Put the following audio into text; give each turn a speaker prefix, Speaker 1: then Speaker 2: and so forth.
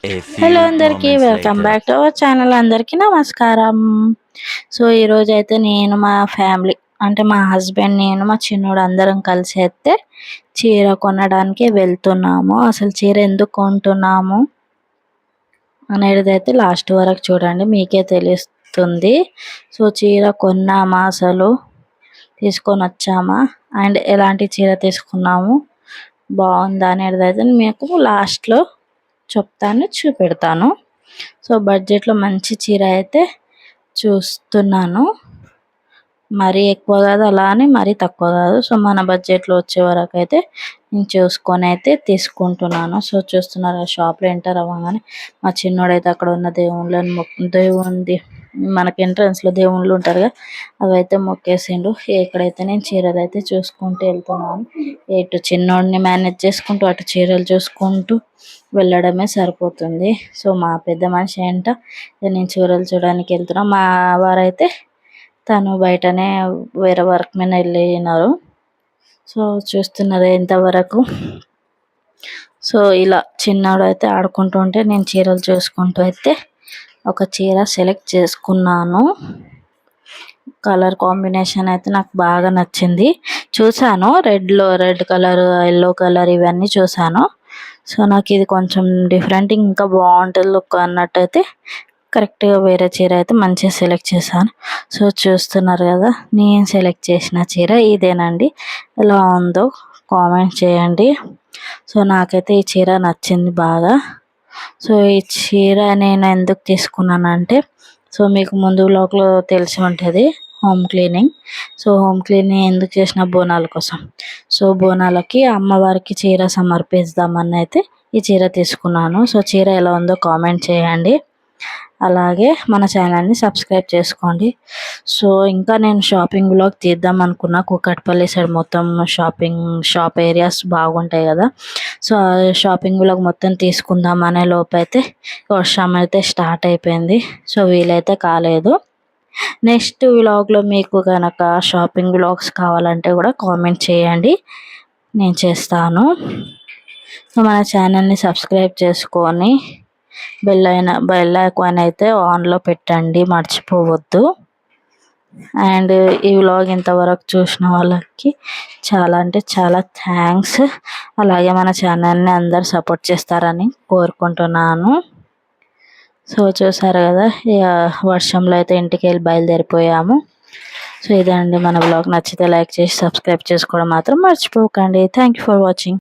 Speaker 1: A few
Speaker 2: hello అందరికీ
Speaker 1: moments
Speaker 2: welcome
Speaker 1: later.
Speaker 2: Back to our channel. అందరికీ నమస్కారం. So ఈరోజు అయితే నేను మా ఫ్యామిలీ అంటే మా హస్బెండ్, నేను, మా చిన్నోడు అందరం కలిసి అయితే చీర కొనడానికి వెళ్తున్నాము. అసలు చీర ఎందుకు కొంటున్నాము అనేది అయితే లాస్ట్ వరకు చూడండి, మీకే తెలుస్తుంది. సో చీర కొన్నామా, అసలు తీసుకొని వచ్చామా, అండ్ ఎలాంటి చీర తీసుకున్నాము, బాగుందా అనేది అయితే మీకు లాస్ట్లో చెప్తాను, చూపెడతాను. సో బడ్జెట్లో మంచి చీర అయితే చూస్తున్నాను. మరీ ఎక్కువ కాదు, అలా అని మరీ తక్కువ కాదు. సో మన బడ్జెట్లో వచ్చే వరకు అయితే నేను చూసుకొని అయితే తీసుకుంటున్నాను. సో చూస్తున్నారు, ఆ షాప్లో ఎంటర్ అవ్వగానే మా చిన్నోడైతే అక్కడ ఉన్న దేవుంది మనకి ఎంట్రన్స్లో దేవుళ్ళు ఉంటారు కదా, అవైతే మొక్కేసిండు. ఇక్కడైతే నేను చీరలు అయితే చూసుకుంటూ వెళ్తున్నాను. ఇటు చిన్నోడిని మేనేజ్ చేసుకుంటూ అటు చీరలు చూసుకుంటూ వెళ్ళడమే సరిపోతుంది. సో మా పెద్ద మనిషి ఏంట నేను చీరలు చూడడానికి వెళ్తున్నా. మా వారైతే తను బయటనే వేరే వర్క్ మీద వెళ్ళినారు. సో చూస్తున్నారు ఎంతవరకు. సో ఇలా చిన్నోడు అయితే ఆడుకుంటూ ఉంటే నేను చీరలు చూసుకుంటూ అయితే ఒక చీర సెలెక్ట్ చేసుకున్నాను. కలర్ కాంబినేషన్ అయితే నాకు బాగా నచ్చింది. చూసాను రెడ్ కలర్, ఎల్లో కలర్ ఇవన్నీ చూసాను. సో నాకు ఇది కొంచెం డిఫరెంట్, ఇంకా బాగుంటుంది లుక్ అన్నట్టయితే కరెక్ట్గా వేరే చీర అయితే మంచిగా సెలెక్ట్ చేశాను. సో చూస్తున్నారు కదా, నేను సెలెక్ట్ చేసిన చీర ఇదేనండి. ఎలా ఉందో కామెంట్ చేయండి. సో నాకైతే ఈ చీర నచ్చింది బాగా. సో ఈ చీర నేను ఎందుకు తీసుకున్నానంటే, సో మీకు ముందు వ్లాగ్లో తెలిసి ఉంటుంది home cleaning. So home cleaning ఎందుకు చేసిన, బోనాల కోసం. సో బోనాలకి అమ్మవారికి చీర సమర్పిద్దామని అయితే ఈ చీర తీసుకున్నాను. సో చీర ఎలా ఉందో కామెంట్ చేయండి. అలాగే మన ఛానల్ని సబ్స్క్రైబ్ చేసుకోండి. సో ఇంకా నేను షాపింగ్ వ్లాగ్ తీద్దాం అనుకున్నా. కూకట్పల్లి సైడ్ మొత్తం షాప్ ఏరియాస్ బాగుంటాయి కదా. సో షాపింగ్ వ్లాగ్ మొత్తం తీసుకుందాం అనే లోపు అయితే వర్షం అయితే స్టార్ట్ అయిపోయింది. సో వీలైతే కాలేదు. నెక్స్ట్ వ్లాగ్లో మీకు కనుక షాపింగ్ వ్లాగ్స్ కావాలంటే కూడా కామెంట్ చేయండి, నేను చేస్తాను. సో మన ఛానల్ని సబ్స్క్రైబ్ చేసుకొని బెల్ ఐకాన్ అయితే ఆన్లో పెట్టండి, మర్చిపోవద్దు. అండ్ ఈ వ్లాగ్ ఇంతవరకు చూసిన వాళ్ళకి చాలా అంటే చాలా థ్యాంక్స్. అలాగే మన ఛానల్ని అందరు సపోర్ట్ చేస్తారని కోరుకుంటున్నాను. సో చూసారు కదా, వర్షంలో అయితే ఇంటికి వెళ్ళి బయలుదేరిపోయాము. సో ఇదండి మన వ్లాగ్. నచ్చితే లైక్ చేసి సబ్స్క్రైబ్ చేసుకోవడం మాత్రం మర్చిపోకండి. Thank you for watching.